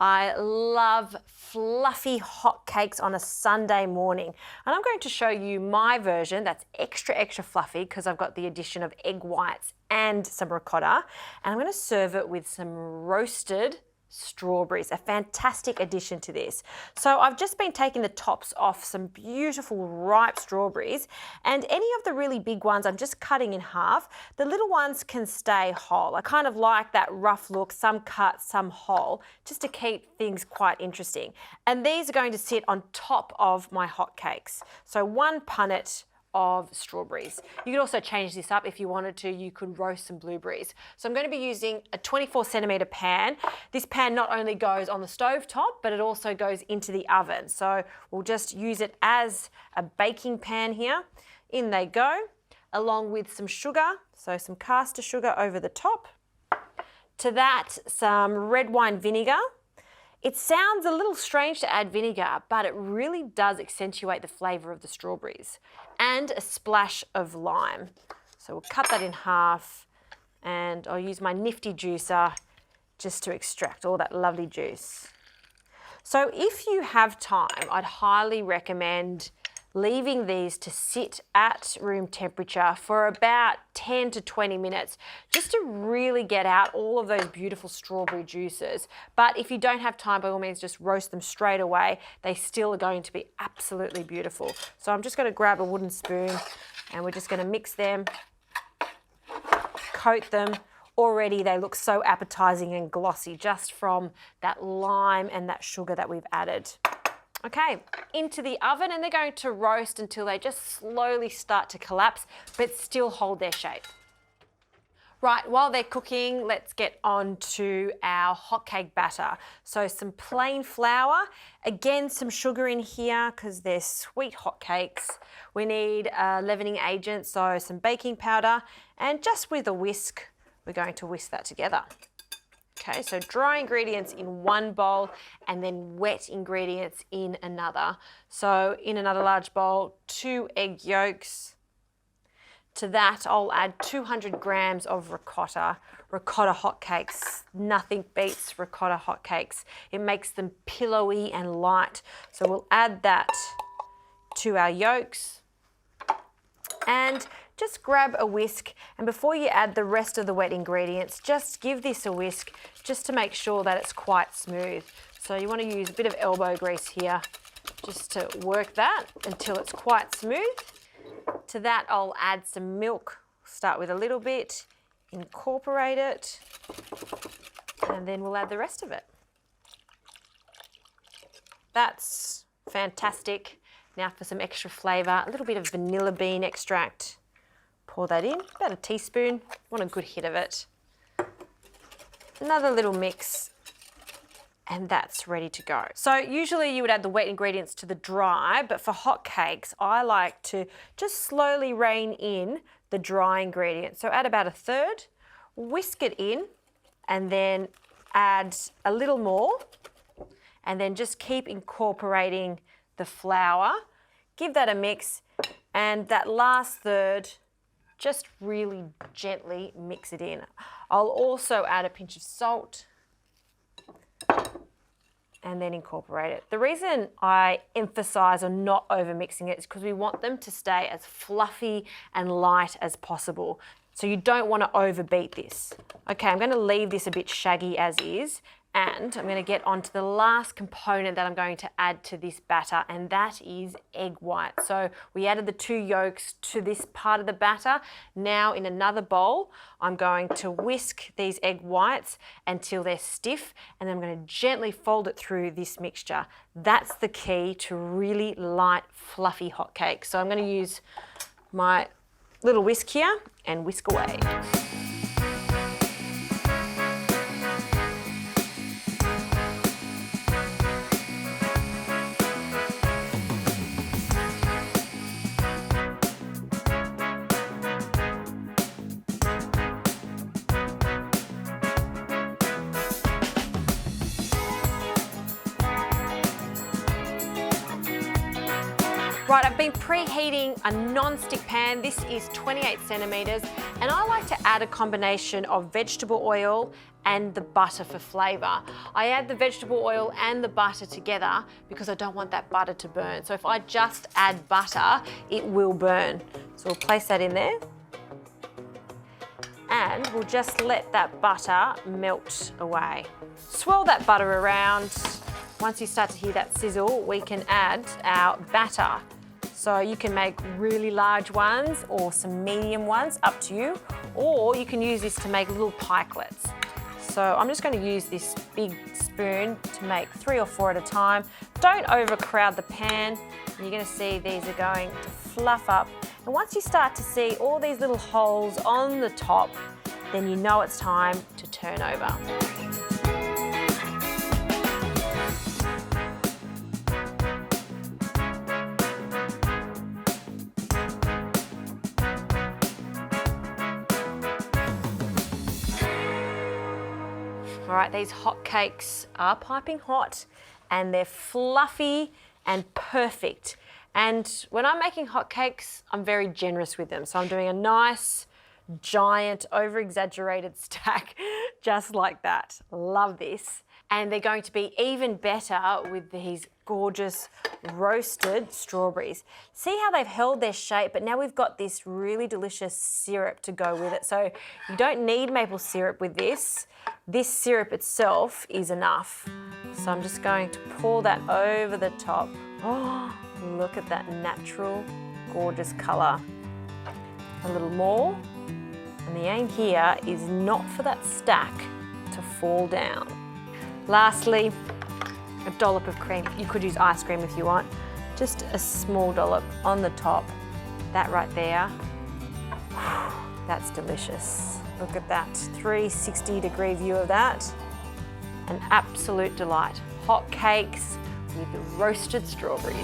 I love fluffy hotcakes on a Sunday morning. And I'm going to show you my version that's extra fluffy because I've got the addition of egg whites and some ricotta. And I'm going to serve it with some roasted strawberries, a fantastic addition to this. So I've just been taking the tops off some beautiful ripe strawberries, and any of the really big ones I'm just cutting in half. The little ones can stay whole. I kind of like that rough look, some cut, some whole, just to keep things quite interesting. And these are going to sit on top of my hotcakes. So one punnet of strawberries. You could also change this up if you wanted to. You could roast some blueberries. So I'm going to be using a 24-centimeter pan. This pan not only goes on the stove top, but it also goes into the oven. So we'll just use it as a baking pan here. In they go, along with some sugar. So some caster sugar over the top. To that, some red wine vinegar. It sounds a little strange to add vinegar, but it really does accentuate the flavour of the strawberries. And a splash of lime. So we'll cut that in half, and I'll use my nifty juicer just to extract all that lovely juice. So if you have time, I'd highly recommend leaving these to sit at room temperature for about 10 to 20 minutes, just to really get out all of those beautiful strawberry juices. But if you don't have time, by all means, just roast them straight away. They still are going to be absolutely beautiful. So I'm just going to grab a wooden spoon and we're just going to mix them, coat them. Already they look so appetizing and glossy just from that lime and that sugar that we've added. Okay, into the oven, and they're going to roast until they just slowly start to collapse, but still hold their shape. Right, while they're cooking, let's get on to our hotcake batter. So some plain flour, again some sugar in here because they're sweet hotcakes. We need a leavening agent, so some baking powder, and just with a whisk, we're going to whisk that together. Okay, so dry ingredients in one bowl and then wet ingredients in another. So in another large bowl, 2 egg yolks. To that, I'll add 200 grams of ricotta. Ricotta hotcakes, nothing beats ricotta hotcakes. It makes them pillowy and light. So we'll add that to our yolks. And just grab a whisk, and before you add the rest of the wet ingredients, just give this a whisk just to make sure that it's quite smooth. So you want to use a bit of elbow grease here just to work that until it's quite smooth. To that, I'll add some milk. Start with a little bit, incorporate it, and then we'll add the rest of it. That's fantastic. Now for some extra flavour, a little bit of vanilla bean extract. Pour that in, about a teaspoon. Want a good hit of it. Another little mix, and that's ready to go. So usually you would add the wet ingredients to the dry, but for hotcakes, I like to just slowly rein in the dry ingredients. So add about a third, whisk it in, and then add a little more, and then just keep incorporating the flour. Give that a mix, and that last third, just really gently mix it in. I'll also add a pinch of salt and then incorporate it. The reason I emphasize on not over mixing it is because we want them to stay as fluffy and light as possible. So you don't want to overbeat this. Okay, I'm going to leave this a bit shaggy as is, and I'm going to get on to the last component that I'm going to add to this batter, and that is egg white. So we added the 2 yolks to this part of the batter. Now in another bowl, I'm going to whisk these egg whites until they're stiff, and then I'm going to gently fold it through this mixture. That's the key to really light, fluffy hotcakes. So I'm going to use my little whisk here and whisk away. Right, I've been preheating a non-stick pan. This is 28 centimeters, and I like to add a combination of vegetable oil and the butter for flavour. I add the vegetable oil and the butter together because I don't want that butter to burn. So if I just add butter, it will burn. So we'll place that in there. And we'll just let that butter melt away. Swirl that butter around. Once you start to hear that sizzle, we can add our batter. So you can make really large ones or some medium ones, up to you, or you can use this to make little pikelets. So I'm just going to use this big spoon to make 3 or 4 at a time. Don't overcrowd the pan. You're going to see these are going to fluff up. And once you start to see all these little holes on the top, then you know it's time to turn over. All right, these hotcakes are piping hot and they're fluffy and perfect. And when I'm making hotcakes, I'm very generous with them. So I'm doing a nice, giant, over-exaggerated stack, just like that. Love this. And they're going to be even better with these gorgeous roasted strawberries. See how they've held their shape, but now we've got this really delicious syrup to go with it. So you don't need maple syrup with this. This syrup itself is enough. So I'm just going to pour that over the top. Oh, look at that natural, gorgeous colour. A little more. And the aim here is not for that stack to fall down. Lastly, a dollop of cream. You could use ice cream if you want. Just a small dollop on the top. That right there. That's delicious. Look at that, 360-degree view of that. An absolute delight. Hot cakes with roasted strawberries.